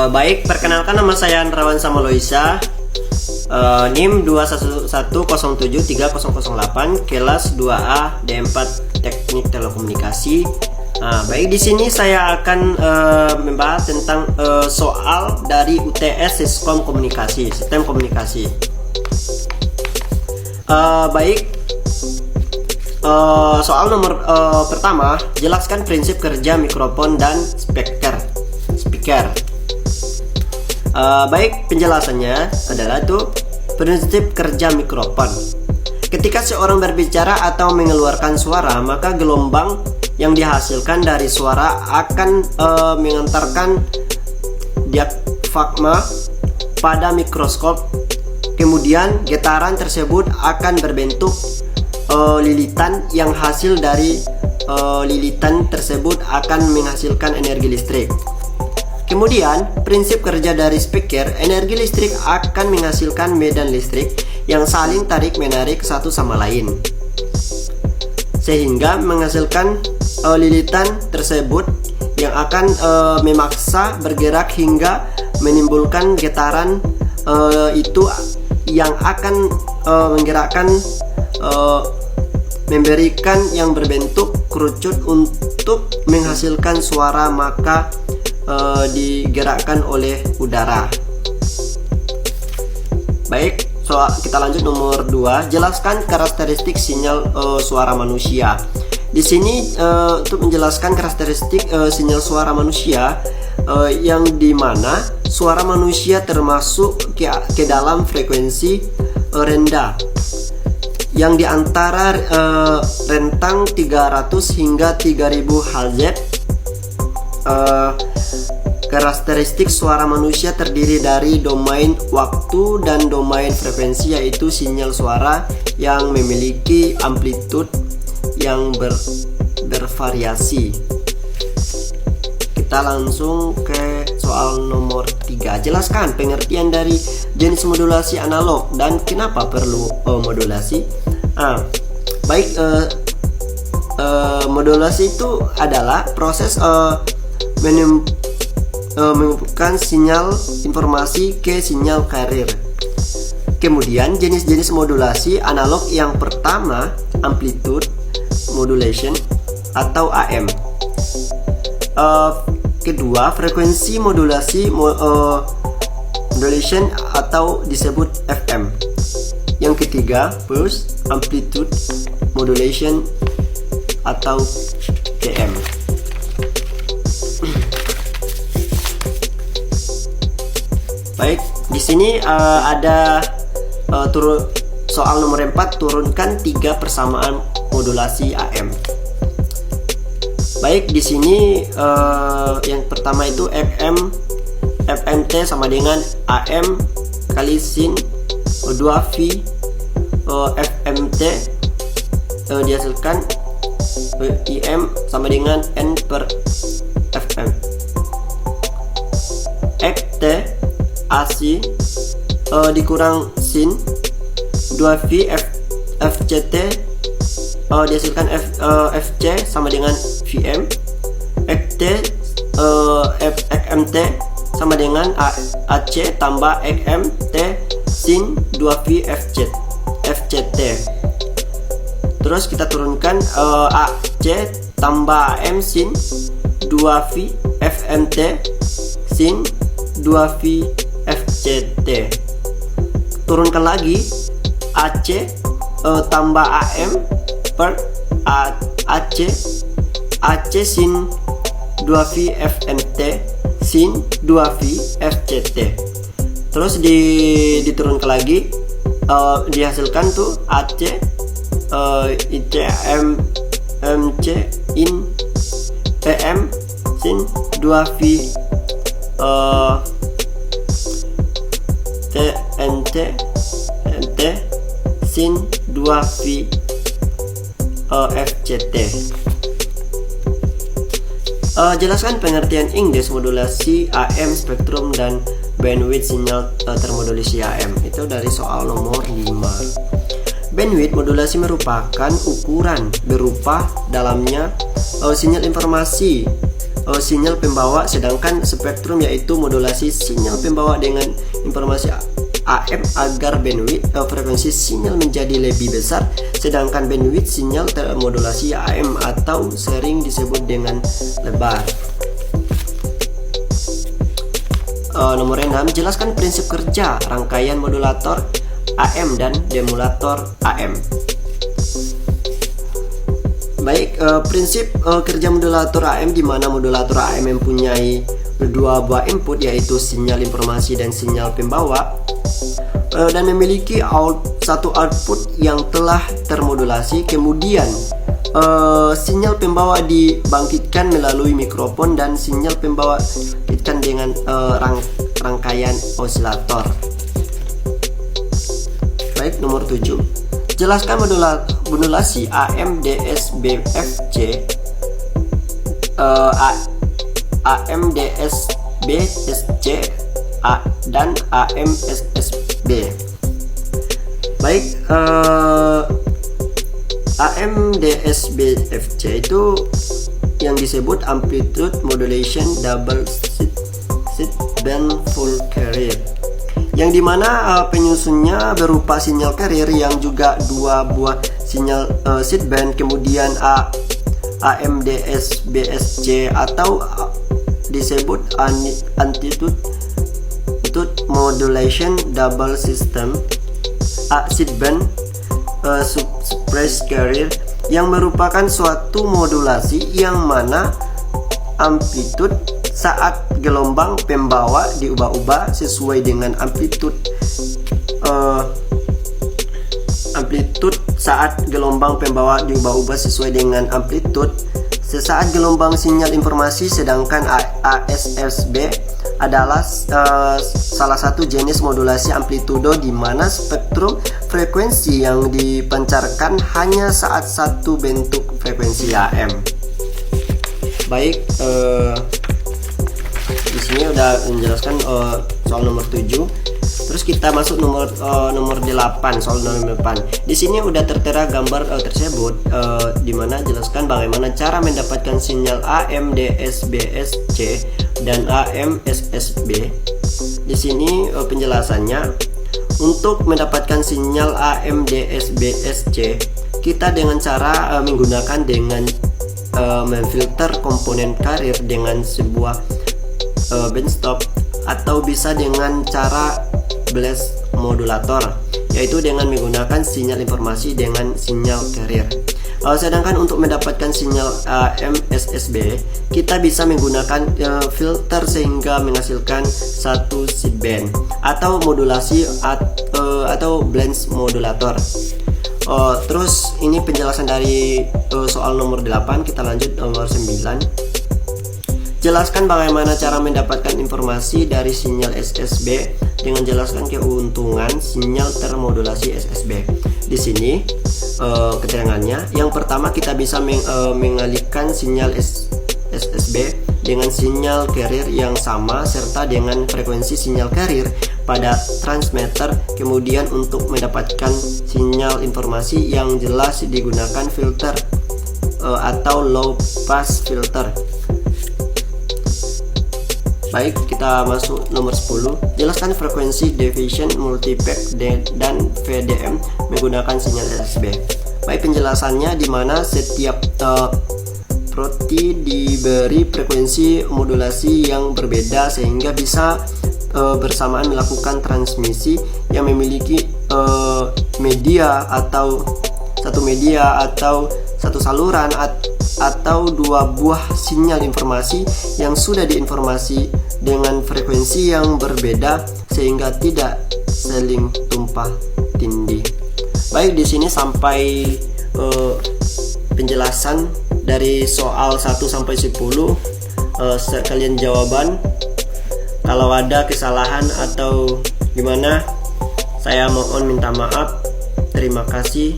Baik, perkenalkan nama saya Andrawan Samaloisa, NIM 211073008, kelas 2A D4 Teknik Telekomunikasi. Baik, di sini saya akan membahas tentang soal dari UTS Siskom Komunikasi, Sistem Komunikasi. Baik, soal nomor pertama, jelaskan prinsip kerja mikrofon dan speaker. Baik, penjelasannya adalah prinsip kerja mikrofon. Ketika seorang berbicara atau mengeluarkan suara, maka gelombang yang dihasilkan dari suara akan mengantarkan diafragma pada mikroskop. Kemudian getaran tersebut akan berbentuk lilitan yang hasil dari lilitan tersebut akan menghasilkan energi listrik. Kemudian prinsip kerja dari speaker, energi listrik akan menghasilkan medan listrik yang saling tarik-menarik satu sama lain, sehingga menghasilkan lilitan tersebut yang akan memaksa bergerak hingga menimbulkan getaran itu yang akan menggerakkan memberikan yang berbentuk kerucut untuk menghasilkan suara, maka digerakkan oleh udara. Baik, kita lanjut nomor 2. Jelaskan karakteristik sinyal suara manusia. Di sini untuk menjelaskan karakteristik sinyal suara manusia, yang dimana suara manusia termasuk ke dalam frekuensi rendah yang diantara rentang 300 hingga 3000 Hz. Karakteristik suara manusia terdiri dari domain waktu dan domain frekuensi, yaitu sinyal suara yang memiliki amplitude yang bervariasi. Kita langsung ke soal nomor 3. Jelaskan pengertian dari jenis modulasi analog dan kenapa perlu modulasi. Baik, modulasi itu adalah proses menghubungkan sinyal informasi ke sinyal carrier. Kemudian jenis-jenis modulasi analog yang pertama, amplitude modulation atau AM. Kedua, frekuensi modulasi modulation atau disebut FM. Yang ketiga, pulse amplitude modulation atau PM. Baik, di sini ada soal nomor 4, turunkan 3 persamaan modulasi AM. Baik, di sini yang pertama itu FMT sama dengan AM kali sin 2V FMT dihasilkan IM sama dengan N per FM. XT AC dikurang sin 2V FCT dihasilkan FC sama dengan VM. XT XMT sama dengan AC tambah XMT sin 2V FCT. Terus kita turunkan AC tambah AM sin 2V FMT sin 2V FCT. Turunkan lagi AC tambah AM per AC sin 2V FMT sin 2V FCT. Terus diturunkan lagi, dihasilkan tuh AC ICM MC in PM sin 2V TNT sin 2V FCT. Jelaskan pengertian English modulasi AM, spektrum dan bandwidth sinyal termodulasi AM. Itu dari soal nomor 5. Bandwidth modulasi merupakan ukuran berupa dalamnya sinyal informasi sinyal pembawa, sedangkan spektrum yaitu modulasi sinyal pembawa dengan informasi AM agar bandwidth frekuensi sinyal menjadi lebih besar, sedangkan bandwidth sinyal termodulasi AM atau sering disebut dengan lebar. Nomor 6, jelaskan prinsip kerja rangkaian modulator AM dan demulator AM. Baik, prinsip kerja modulator AM, di mana modulator AM mempunyai dua buah input, yaitu sinyal informasi dan sinyal pembawa, dan memiliki satu output yang telah termodulasi. Kemudian sinyal pembawa dibangkitkan melalui mikrofon dan sinyal pembawa dibangkitkan dengan rangkaian osilator. Baik, nomor 7, jelaskan modulasi AM DSB-FC, AM DSB-SC dan AM SSB. Baik, AM DSB-FC itu yang disebut amplitude modulation double sideband full carrier, yang dimana penyusunnya berupa sinyal carrier yang juga dua buah sinyal sideband, kemudian AM DSB-SC atau disebut amplitude modulation double system sideband suppressed carrier, yang merupakan suatu modulasi yang mana amplitude saat gelombang pembawa diubah-ubah sesuai dengan amplitude saat gelombang pembawa diubah-ubah sesuai dengan amplitude sesaat gelombang sinyal informasi, sedangkan ASSB adalah salah satu jenis modulasi amplitudo di mana spektrum frekuensi yang dipancarkan hanya saat satu bentuk frekuensi AM. Baik, di sini udah menjelaskan soal nomor 7. Terus kita masuk nomor 8, soal nomor 8. Di sini udah tertera gambar tersebut, di mana jelaskan bagaimana cara mendapatkan sinyal AM DSB-SC dan AM SSB. Di sini penjelasannya, untuk mendapatkan sinyal AM DSB-SC, kita dengan cara menggunakan dengan memfilter komponen carrier dengan sebuah bandstop, atau bisa dengan cara blast modulator, yaitu dengan menggunakan sinyal informasi dengan sinyal carrier. Sedangkan untuk mendapatkan sinyal AM SSB, kita bisa menggunakan filter sehingga menghasilkan satu sideband atau modulasi atau blend modulator. Terus ini penjelasan dari soal nomor 8. Kita lanjut nomor 9. Jelaskan bagaimana cara mendapatkan informasi dari sinyal SSB dengan jelaskan keuntungan sinyal termodulasi SSB. Di sini keterangannya, yang pertama kita bisa mengalihkan sinyal SSB dengan sinyal carrier yang sama serta dengan frekuensi sinyal carrier pada transmitter. Kemudian untuk mendapatkan sinyal informasi yang jelas digunakan filter atau low pass filter. Baik, kita masuk nomor 10. Jelaskan frekuensi division multipack dan VDM menggunakan sinyal SSB. Baik, penjelasannya di mana setiap proti diberi frekuensi modulasi yang berbeda sehingga bisa bersamaan melakukan transmisi yang memiliki media atau satu saluran atau dua buah sinyal informasi yang sudah diinformasi dengan frekuensi yang berbeda sehingga tidak saling tumpah tindih. Baik, di sini sampai penjelasan dari soal 1 sampai 10. Sekalian jawaban. Kalau ada kesalahan atau gimana, saya mohon minta maaf. Terima kasih.